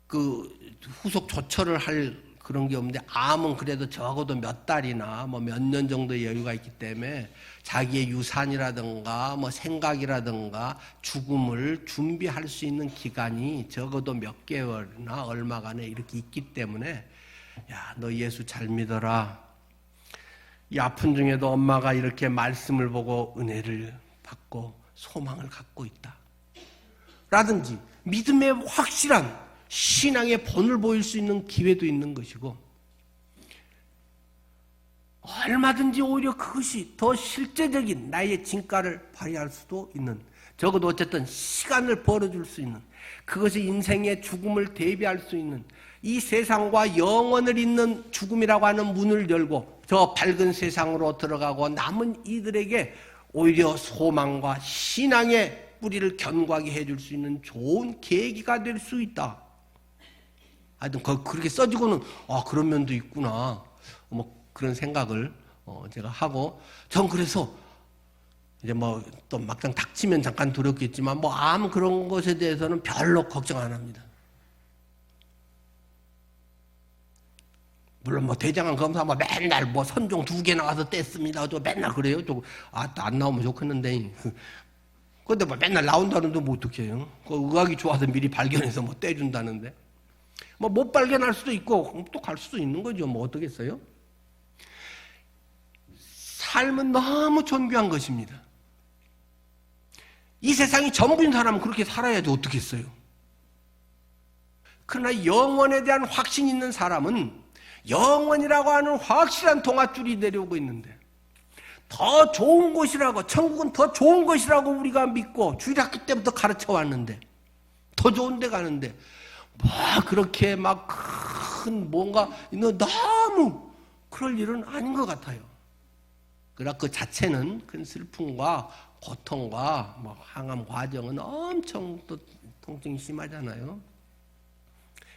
그 후속 조처를 할 그런 게 없는데 암은 그래도 적어도 몇 달이나 뭐 몇 년 정도의 여유가 있기 때문에 자기의 유산이라든가 뭐 생각이라든가 죽음을 준비할 수 있는 기간이 적어도 몇 개월이나 얼마간에 이렇게 있기 때문에 야, 너 예수 잘 믿어라. 이 아픈 중에도 엄마가 이렇게 말씀을 보고 은혜를 받고 소망을 갖고 있다. 라든지 믿음의 확실한 신앙의 본을 보일 수 있는 기회도 있는 것이고 얼마든지 오히려 그것이 더 실제적인 나의 진가를 발휘할 수도 있는 적어도 어쨌든 시간을 벌어줄 수 있는 그것이 인생의 죽음을 대비할 수 있는 이 세상과 영원을 잇는 죽음이라고 하는 문을 열고 저 밝은 세상으로 들어가고 남은 이들에게 오히려 소망과 신앙의 뿌리를 견고하게 해줄 수 있는 좋은 계기가 될 수 있다. 하여튼 그렇게 써지고는 그런 면도 있구나 뭐 그런 생각을 제가 하고 전 그래서 이제 뭐 또 막상 닥치면 잠깐 두렵겠지만 뭐 암 그런 것에 대해서는 별로 걱정 안 합니다. 물론 뭐 대장암 검사 뭐 맨날 뭐 선종 2개 나와서 뗐습니다. 저 맨날 그래요. 안 나오면 좋겠는데. 근데 뭐 맨날 나온다는데 뭐 어떡해요. 의학이 좋아서 미리 발견해서 뭐 떼준다는데. 뭐 못 발견할 수도 있고 또 갈 수도 있는 거죠. 뭐 어떻겠어요? 삶은 너무 존귀한 것입니다. 이 세상이 전부인 사람은 그렇게 살아야지 어떻겠어요? 그러나 영원에 대한 확신이 있는 사람은 영원이라고 하는 확실한 동아줄이 내려오고 있는데 더 좋은 곳이라고 천국은 더 좋은 것이라고 우리가 믿고 주일학교 때부터 가르쳐 왔는데 더 좋은 데 가는데 뭐 그렇게 막 큰 뭔가 너무 그럴 일은 아닌 것 같아요. 그러나 그 자체는 큰 슬픔과 고통과 뭐 항암 과정은 엄청 또 통증이 심하잖아요.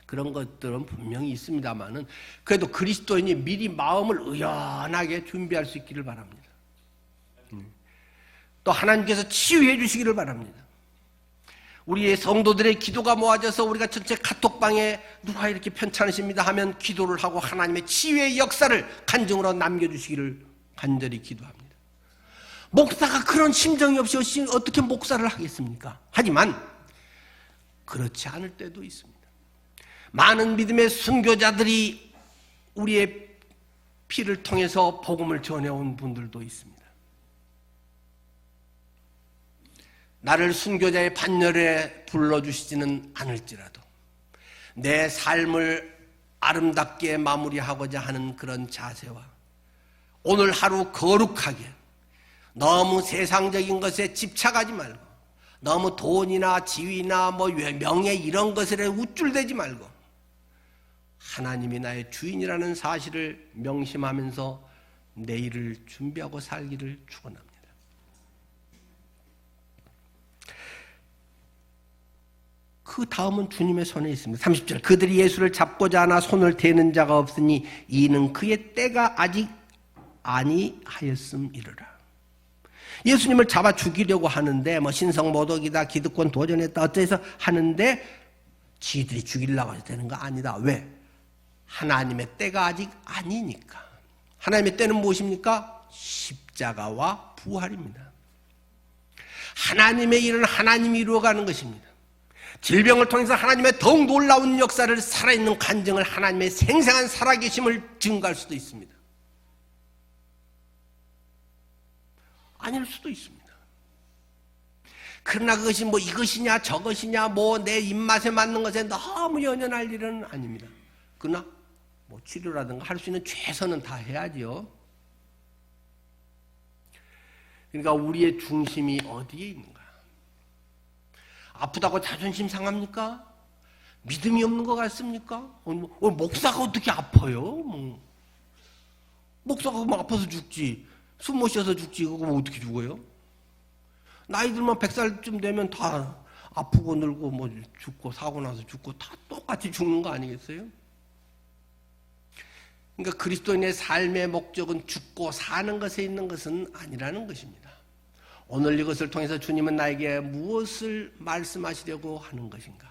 그런 것들은 분명히 있습니다만은 그래도 그리스도인이 미리 마음을 의연하게 준비할 수 있기를 바랍니다. 또 하나님께서 치유해 주시기를 바랍니다. 우리의 성도들의 기도가 모아져서 우리가 전체 카톡방에 누가 이렇게 편찮으십니다 하면 기도를 하고 하나님의 치유의 역사를 간증으로 남겨주시기를 간절히 기도합니다. 목사가 그런 심정이 없이 어떻게 목사를 하겠습니까? 하지만 그렇지 않을 때도 있습니다. 많은 믿음의 순교자들이 우리의 피를 통해서 복음을 전해온 분들도 있습니다. 나를 순교자의 반열에 불러주시지는 않을지라도 내 삶을 아름답게 마무리하고자 하는 그런 자세와 오늘 하루 거룩하게 너무 세상적인 것에 집착하지 말고 너무 돈이나 지위나 뭐 명예 이런 것에 우쭐대지 말고 하나님이 나의 주인이라는 사실을 명심하면서 내일을 준비하고 살기를 축원합니다. 그 다음은 주님의 손에 있습니다. 30절 그들이 예수를 잡고자 하나 손을 대는 자가 없으니 이는 그의 때가 아직 아니하였음이르라. 예수님을 잡아 죽이려고 하는데 뭐 신성모독이다 기득권 도전했다 어째서 하는데 지들이 죽이려고 되는 거 아니다. 왜? 하나님의 때가 아직 아니니까. 하나님의 때는 무엇입니까? 십자가와 부활입니다. 하나님의 일은 하나님이 이루어가는 것입니다. 질병을 통해서 하나님의 더욱 놀라운 역사를 살아있는 간증을 하나님의 생생한 살아계심을 증거할 수도 있습니다. 아닐 수도 있습니다. 그러나 그것이 뭐 이것이냐 저것이냐 뭐 내 입맛에 맞는 것에 너무 연연할 일은 아닙니다. 그러나 뭐 치료라든가 할 수 있는 최선은 다 해야지요. 그러니까 우리의 중심이 어디에 있는가? 아프다고 자존심 상합니까? 믿음이 없는 것 같습니까? 목사가 어떻게 아파요? 목사가 뭐 아파서 죽지. 숨 못 쉬어서 죽지. 그거 어떻게 죽어요? 나이 들면 100살쯤 되면 다 아프고 늙고 뭐 죽고 사고 나서 죽고 다 똑같이 죽는 거 아니겠어요? 그러니까 그리스도인의 삶의 목적은 죽고 사는 것에 있는 것은 아니라는 것입니다. 오늘 이것을 통해서 주님은 나에게 무엇을 말씀하시려고 하는 것인가?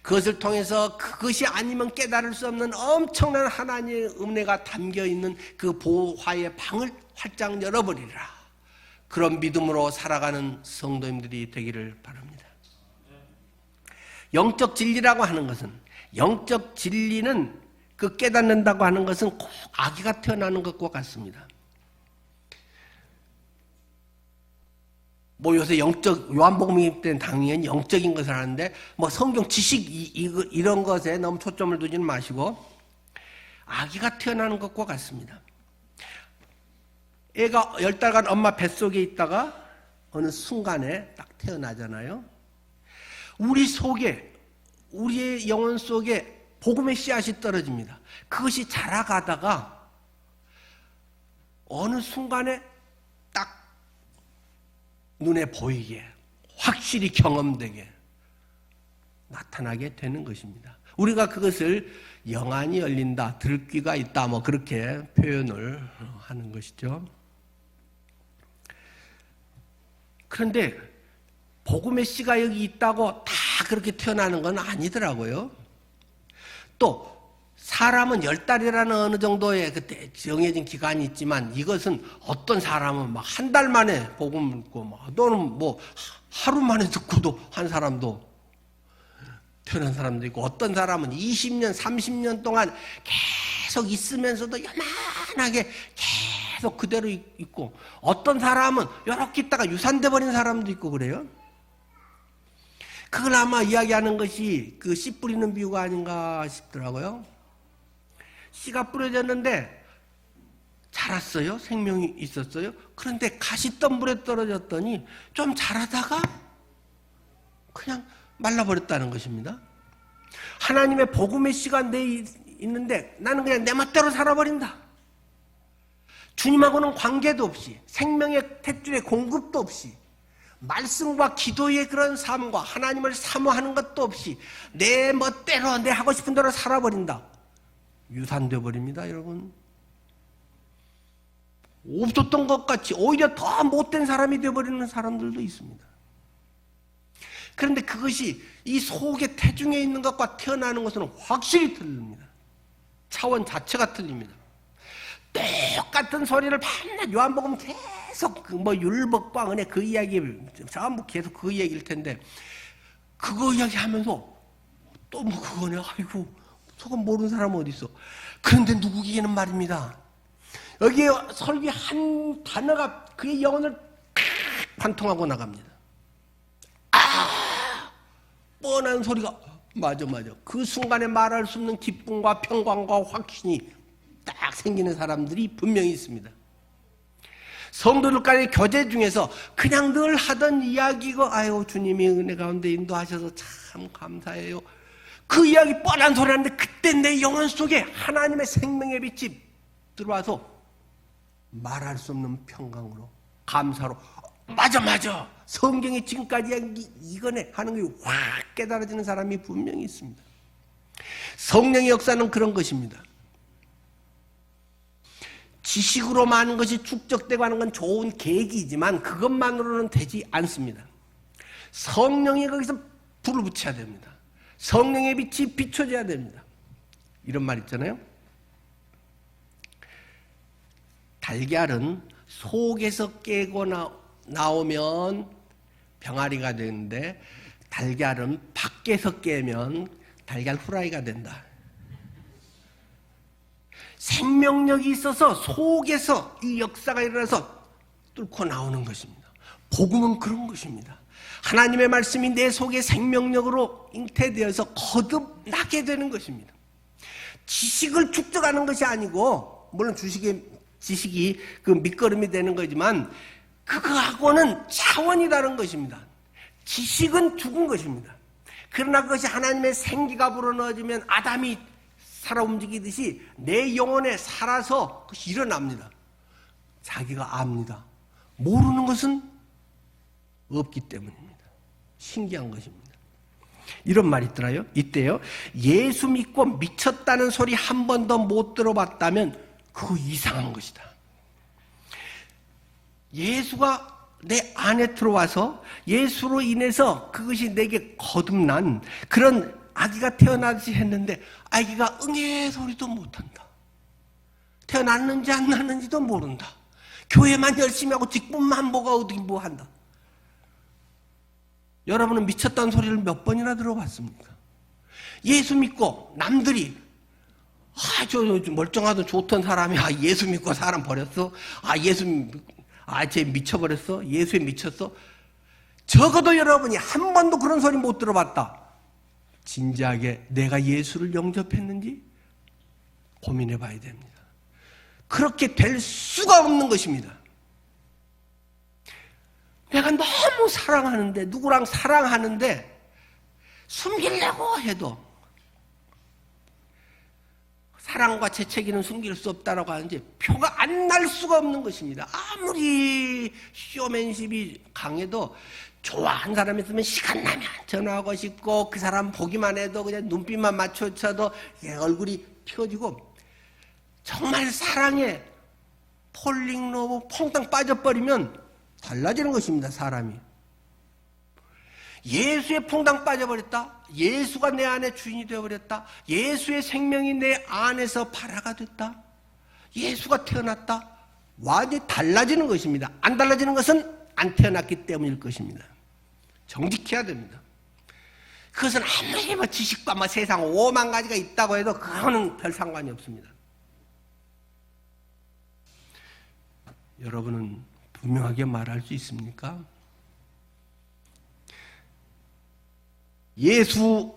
그것을 통해서 그것이 아니면 깨달을 수 없는 엄청난 하나님의 은혜가 담겨있는 그 보화의 방을 활짝 열어버리라. 그런 믿음으로 살아가는 성도님들이 되기를 바랍니다. 영적 진리라고 하는 것은 영적 진리는 그 깨닫는다고 하는 것은 꼭 아기가 태어나는 것과 같습니다. 뭐 요새 영적 요한복음 때는 당연히 영적인 것을 하는데 뭐 성경 지식 이런 것에 너무 초점을 두지는 마시고 아기가 태어나는 것과 같습니다. 애가 10달간 엄마 뱃속에 있다가 어느 순간에 딱 태어나잖아요. 우리 속에, 우리의 영혼 속에 복음의 씨앗이 떨어집니다. 그것이 자라가다가 어느 순간에 딱 눈에 보이게, 확실히 경험되게 나타나게 되는 것입니다. 우리가 그것을 영안이 열린다, 들을 귀가 있다, 뭐 그렇게 표현을 하는 것이죠. 그런데 복음의 씨가 여기 있다고 다 그렇게 태어나는 건 아니더라고요. 또 사람은 10달이라는 어느 정도의 그때 정해진 기간이 있지만, 이것은 어떤 사람은 막 한 달 만에 복음을 듣고, 또는 뭐 하루 만에 듣고도 한 사람도, 태어난 사람도 있고, 어떤 사람은 20년, 30년 동안 계속 있으면서도 요만하게 계속 그대로 있고, 어떤 사람은 이렇게 있다가 유산돼 버린 사람도 있고 그래요. 그걸 아마 이야기하는 것이 그 씨 뿌리는 비유가 아닌가 싶더라고요. 씨가 뿌려졌는데 자랐어요. 생명이 있었어요. 그런데 가시덤불에 떨어졌더니 좀 자라다가 그냥 말라버렸다는 것입니다. 하나님의 복음의 씨가 내 있는데 나는 그냥 내 멋대로 살아버린다. 주님하고는 관계도 없이, 생명의 탯줄의 공급도 없이, 말씀과 기도의 그런 삶과 하나님을 사모하는 것도 없이 내 멋대로, 내 하고 싶은 대로 살아버린다. 유산되어 버립니다, 여러분. 없었던 것 같이 오히려 더 못된 사람이 되어버리는 사람들도 있습니다. 그런데 그것이 이 속의 태중에 있는 것과 태어나는 것은 확실히 틀립니다. 차원 자체가 틀립니다. 똑같은 소리를 밤낮 요한복음 계속 뭐 율법과 은혜 그 이야기 전부 계속 그 얘기일 텐데, 그거 이야기하면서 또 뭐 그거네, 아이고 저건 모르는 사람은 어디 있어. 그런데 누구에게는 말입니다, 여기에 설교 한 단어가 그의 영혼을 관통하고 나갑니다. 뻔한 소리가 맞아. 그 순간에 말할 수 없는 기쁨과 평강과 확신이 딱 생기는 사람들이 분명히 있습니다. 성도들 간의 교제 중에서 그냥 늘 하던 이야기가, 아유 주님이 은혜 가운데 인도하셔서 참 감사해요, 그 이야기 뻔한 소리 하는데, 그때 내 영혼 속에 하나님의 생명의 빛이 들어와서 말할 수 없는 평강으로, 감사로, 맞아 성경이 지금까지 이거네 하는 게 확 깨달아지는 사람이 분명히 있습니다. 성령의 역사는 그런 것입니다. 지식으로 많은 것이 축적되고 하는 건 좋은 계기이지만 그것만으로는 되지 않습니다. 성령이 거기서 불을 붙여야 됩니다. 성령의 빛이 비춰져야 됩니다. 이런 말 있잖아요. 달걀은 속에서 깨고 나오면 병아리가 되는데, 달걀은 밖에서 깨면 달걀 후라이가 된다. 생명력이 있어서 속에서 이 역사가 일어나서 뚫고 나오는 것입니다. 복음은 그런 것입니다. 하나님의 말씀이 내 속에 생명력으로 잉태되어서 거듭나게 되는 것입니다. 지식을 축적하는 것이 아니고, 물론 지식이 그 밑거름이 되는 거지만 그거하고는 차원이 다른 것입니다. 지식은 죽은 것입니다. 그러나 그것이 하나님의 생기가 불어넣어지면 아담이 살아 움직이듯이 내 영혼에 살아서 그것이 일어납니다. 자기가 압니다. 모르는 것은 없기 때문입니다. 신기한 것입니다. 이런 말이 있대요. 예수 믿고 미쳤다는 소리 한 번도 못 들어봤다면 그거 이상한 것이다. 예수가 내 안에 들어와서 예수로 인해서 그것이 내게 거듭난 그런 아기가 태어나듯이 했는데, 아기가 응애 소리도 못한다. 태어났는지 안 났는지도 모른다. 교회만 열심히 하고 뒷분만 보고 어디 뭐 한다. 여러분은 미쳤다는 소리를 몇 번이나 들어봤습니까? 예수 믿고 남들이 저 멀쩡하던 좋던 사람이 예수 믿고 사람 버렸어? 쟤 미쳐버렸어? 예수에 미쳤어? 적어도 여러분이 한 번도 그런 소리 못 들어봤다. 진지하게 내가 예수를 영접했는지 고민해 봐야 됩니다. 그렇게 될 수가 없는 것입니다. 내가 너무 사랑하는데, 누구랑 사랑하는데 숨기려고 해도 사랑과 재채기는 숨길 수 없다라고 하는지 표가 안 날 수가 없는 것입니다. 아무리 쇼맨십이 강해도 좋아하는 사람이 있으면 시간 나면 전화하고 싶고 그 사람 보기만 해도 그냥 눈빛만 맞춰쳐도 얼굴이 피어지고 정말 사랑에 폴링 러브 퐁당 빠져버리면 달라지는 것입니다. 사람이. 예수에 퐁당 빠져버렸다. 예수가 내 안에 주인이 되어버렸다. 예수의 생명이 내 안에서 발화가 됐다. 예수가 태어났다. 완전히 달라지는 것입니다. 안 달라지는 것은 안 태어났기 때문일 것입니다. 정직해야 됩니다. 그것은 아무리 지식과 세상 5만 가지가 있다고 해도 그거는 별 상관이 없습니다. 여러분은 분명하게 말할 수 있습니까? 예수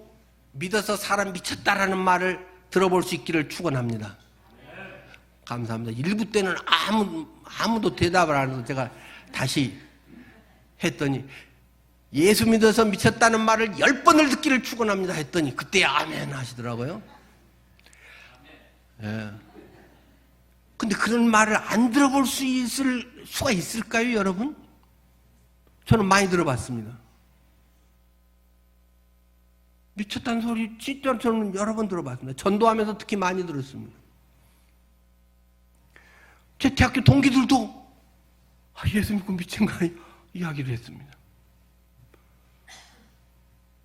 믿어서 사람 미쳤다라는 말을 들어볼 수 있기를 축원합니다. 감사합니다. 일부 때는 아무도 대답을 안 해서 제가 다시 했더니 예수 믿어서 미쳤다는 말을 10번을 듣기를 축원합니다 했더니 그때 아멘 하시더라고요. 예. 근데 그런 말을 안 들어볼 수가 있을까요, 여러분? 저는 많이 들어봤습니다. 미쳤다는 소리 진짜 저는 여러 번 들어봤습니다. 전도하면서 특히 많이 들었습니다. 제 대학교 동기들도 예수 믿고 미친 거 아니에요? 이야기를 했습니다.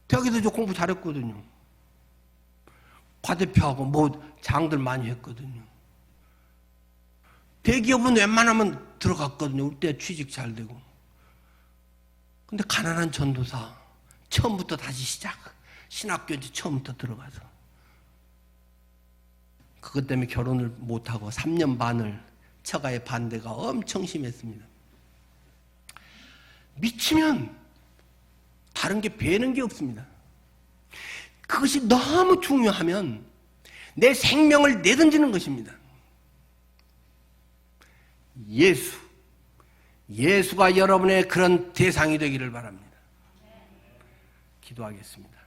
대학에서 저 공부 잘했거든요. 과대표하고 장들 많이 했거든요. 대기업은 웬만하면 들어갔거든요. 그때 취직 잘 되고. 근데 가난한 전도사 처음부터 다시 시작. 신학교 이제 처음부터 들어가서 그것 때문에 결혼을 못하고 3년 반을 처가의 반대가 엄청 심했습니다. 미치면 다른 게 배는 게 없습니다. 그것이 너무 중요하면 내 생명을 내던지는 것입니다. 예수가 여러분의 그런 대상이 되기를 바랍니다. 기도하겠습니다.